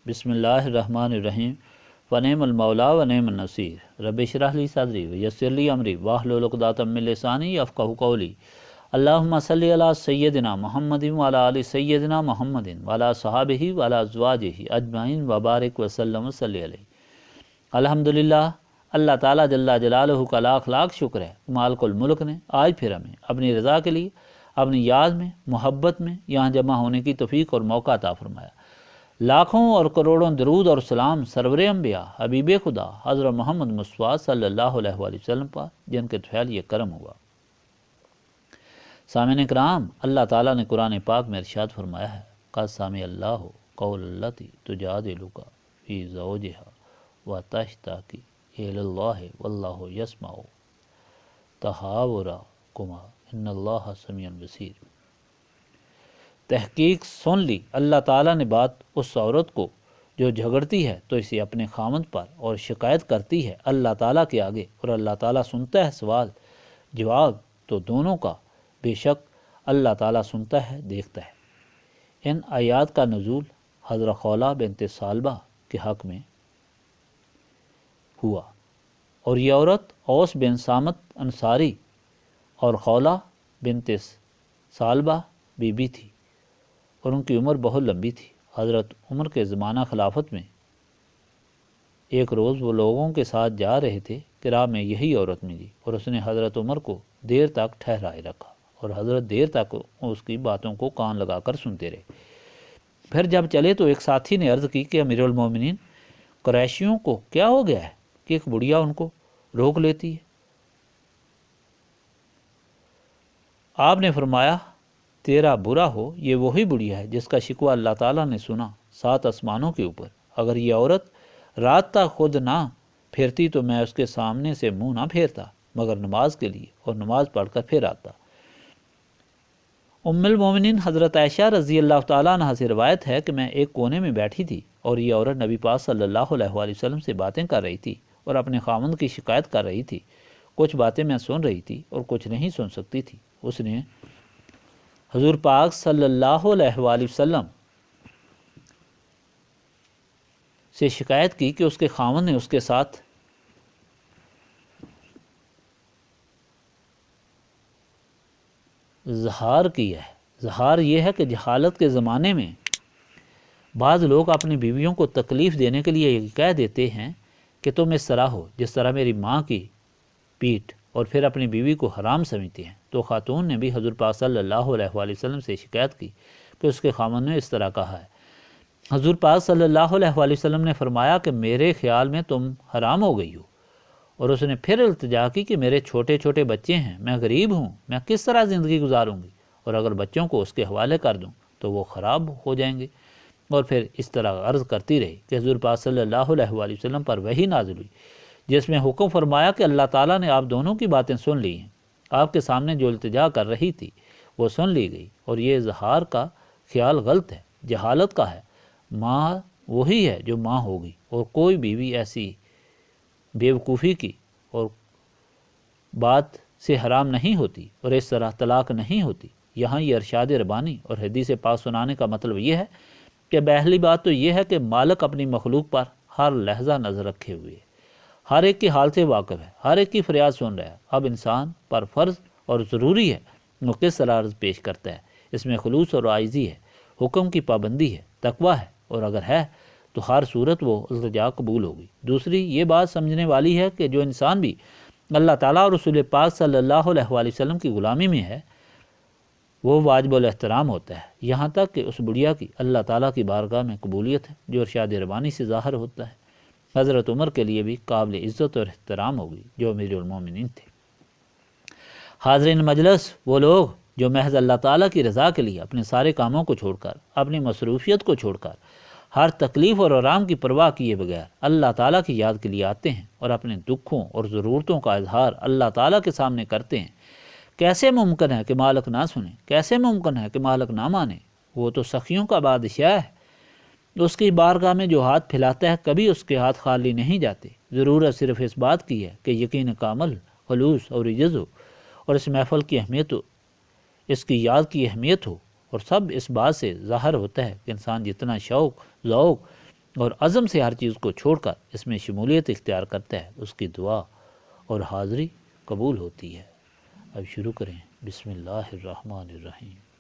بسم اللہ الرحمن الرحیم ونعم المولا ونعم النصیر رب اشرح لی صدری ویسر لی امری واحلل عقدۃ من لسانی یفقہوا قولی اللہم صلی علی سیدنا محمد وعلی آل سیدنا محمد وعلی صحابہ وعلی ازواجہ اجمعین وبارک وسلم وصلی علیہ۔ الحمدللہ، اللہ تعالیٰ جل جلالہ کا لاکھ لاکھ شکر ہے، مالک الملک نے آج پھر ہمیں اپنی رضا کے لیے اپنی یاد میں محبت میں یہاں جمع ہونے کی توفیق اور موقع عطا فرمایا۔ لاکھوں اور کروڑوں درود اور سلام سرور انبیاء حبیب خدا حضرت محمد مصطفیٰ صلی اللہ علیہ وآلہ وسلم پر، جن کے طفیل یہ کرم ہوا۔ سامعین کرام، اللہ تعالیٰ نے قرآن پاک میں ارشاد فرمایا ہے، قد سمع اللہ قول التی تجادلک فی زوجہا وتشتکی الی اللہ واللہ یسمع تحاورکما ان اللہ سمیع بصیر۔ تحقیق سن لی اللہ تعالیٰ نے بات اس عورت کو جو جھگڑتی ہے تو اسے اپنے خامند پر اور شکایت کرتی ہے اللہ تعالیٰ کے آگے، اور اللہ تعالیٰ سنتا ہے سوال جواب تو دونوں کا، بے شک اللہ تعالیٰ سنتا ہے دیکھتا ہے۔ ان آیات کا نزول حضرت خولہ بنت ثعلبہ کے حق میں ہوا، اور یہ عورت اوس بن صامت انصاری اور خولہ بنت ثعلبہ بی بی تھی، اور ان کی عمر بہت لمبی تھی۔ حضرت عمر کے زمانہ خلافت میں ایک روز وہ لوگوں کے ساتھ جا رہے تھے کہ راہ میں یہی عورت ملی، اور اس نے حضرت عمر کو دیر تک ٹھہرائے رکھا، اور حضرت دیر تک اس کی باتوں کو کان لگا کر سنتے رہے۔ پھر جب چلے تو ایک ساتھی نے عرض کی کہ امیر المومنین، قریشیوں کو کیا ہو گیا ہے کہ ایک بڑھیا ان کو روک لیتی ہے؟ آپ نے فرمایا، تیرا برا ہو، یہ وہی بڑھیا ہے جس کا شکوہ اللہ تعالیٰ نے سنا 7 آسمانوں کے اوپر۔ اگر یہ عورت رات تک خود نہ پھرتی تو میں اس کے سامنے سے منہ نہ پھیرتا مگر نماز کے لیے، اور نماز پڑھ کر پھر آتا۔ ام المومنین حضرت عائشہ رضی اللہ تعالیٰ عنہ سے روایت ہے کہ میں ایک کونے میں بیٹھی تھی، اور یہ عورت نبی پاک صلی اللہ علیہ وآلہ وسلم سے باتیں کر رہی تھی اور اپنے خامند کی شکایت کر رہی تھی۔ کچھ باتیں میں سن رہی تھی اور کچھ نہیں سن سکتی تھی۔ اس نے حضور پاک صلی اللہ علیہ وآلہ وسلم سے شکایت کی کہ اس کے خاوند نے اس کے ساتھ زہار کیا ہے۔ زہار یہ ہے کہ جہالت کے زمانے میں بعض لوگ اپنی بیویوں کو تکلیف دینے کے لیے یہ کہہ دیتے ہیں کہ تم اس طرح ہو جس طرح میری ماں کی پیٹھ، اور پھر اپنی بیوی کو حرام سمجھتے ہیں۔ تو خاتون نے بھی حضور پاک صلی اللہ علیہ وآلہ وسلم سے شکایت کی کہ اس کے خامند نے اس طرح کہا ہے۔ حضور پاک صلی اللہ علیہ وآلہ وسلم نے فرمایا کہ میرے خیال میں تم حرام ہو گئی ہو، اور اس نے پھر التجا کی کہ میرے چھوٹے چھوٹے بچے ہیں، میں غریب ہوں، میں کس طرح زندگی گزاروں گی، اور اگر بچوں کو اس کے حوالے کر دوں تو وہ خراب ہو جائیں گے۔ اور پھر اس طرح عرض کرتی رہی کہ حضور پاک صلی اللہ علیہ وآلہ وسلم پر وحی نازل ہوئی جس میں حکم فرمایا کہ اللہ تعالیٰ نے آپ دونوں کی باتیں سن لی ہیں، آپ کے سامنے جو التجا کر رہی تھی وہ سن لی گئی، اور یہ اظہار کا خیال غلط ہے، جہالت کا ہے۔ ماں وہی ہے جو ماں ہوگی، اور کوئی بیوی ایسی بیوقوفی کی اور بات سے حرام نہیں ہوتی، اور اس طرح طلاق نہیں ہوتی۔ یہاں یہ ارشاد ربانی اور حدیث پاک سنانے کا مطلب یہ ہے کہ پہلی بات تو یہ ہے کہ مالک اپنی مخلوق پر ہر لحظہ نظر رکھے ہوئے ہے، ہر ایک کی حال سے واقف ہے، ہر ایک کی فریاد سن رہا ہے۔ اب انسان پر فرض اور ضروری ہے وہ کس طرح عرض پیش کرتا ہے، اس میں خلوص اور عاجزی ہے، حکم کی پابندی ہے، تقویٰ ہے، اور اگر ہے تو ہر صورت وہ التجا قبول ہوگی۔ دوسری یہ بات سمجھنے والی ہے کہ جو انسان بھی اللہ تعالیٰ اور رسول پاک صلی اللہ علیہ وآلہ وسلم کی غلامی میں ہے وہ واجب الاحترام ہوتا ہے، یہاں تک کہ اس بڑھیا کی اللہ تعالیٰ کی بارگاہ میں قبولیت ہے جو ارشاد ربانی سے ظاہر ہوتا ہے۔ حضرت عمر کے لیے بھی قابل عزت اور احترام ہوگی جو امیر المومنین تھے۔ حاضرین مجلس، وہ لوگ جو محض اللہ تعالیٰ کی رضا کے لیے اپنے سارے کاموں کو چھوڑ کر، اپنی مصروفیت کو چھوڑ کر، ہر تکلیف اور آرام کی پرواہ کیے بغیر اللہ تعالیٰ کی یاد کے لیے آتے ہیں اور اپنے دکھوں اور ضرورتوں کا اظہار اللہ تعالیٰ کے سامنے کرتے ہیں، کیسے ممکن ہے کہ مالک نہ سنے؟ کیسے ممکن ہے کہ مالک نہ مانے؟ وہ تو سخیوں کا بادشاہ ہے، اس کی بارگاہ میں جو ہاتھ پھیلاتا ہے کبھی اس کے ہاتھ خالی نہیں جاتے۔ ضرورت صرف اس بات کی ہے کہ یقین کامل، خلوص اور عجز ہو، اور اس محفل کی اہمیت ہو، اس کی یاد کی اہمیت ہو، اور سب اس بات سے ظاہر ہوتا ہے کہ انسان جتنا شوق، ذوق اور عزم سے ہر چیز کو چھوڑ کر اس میں شمولیت اختیار کرتا ہے، اس کی دعا اور حاضری قبول ہوتی ہے۔ اب شروع کریں۔ بسم اللہ الرحمن الرحیم۔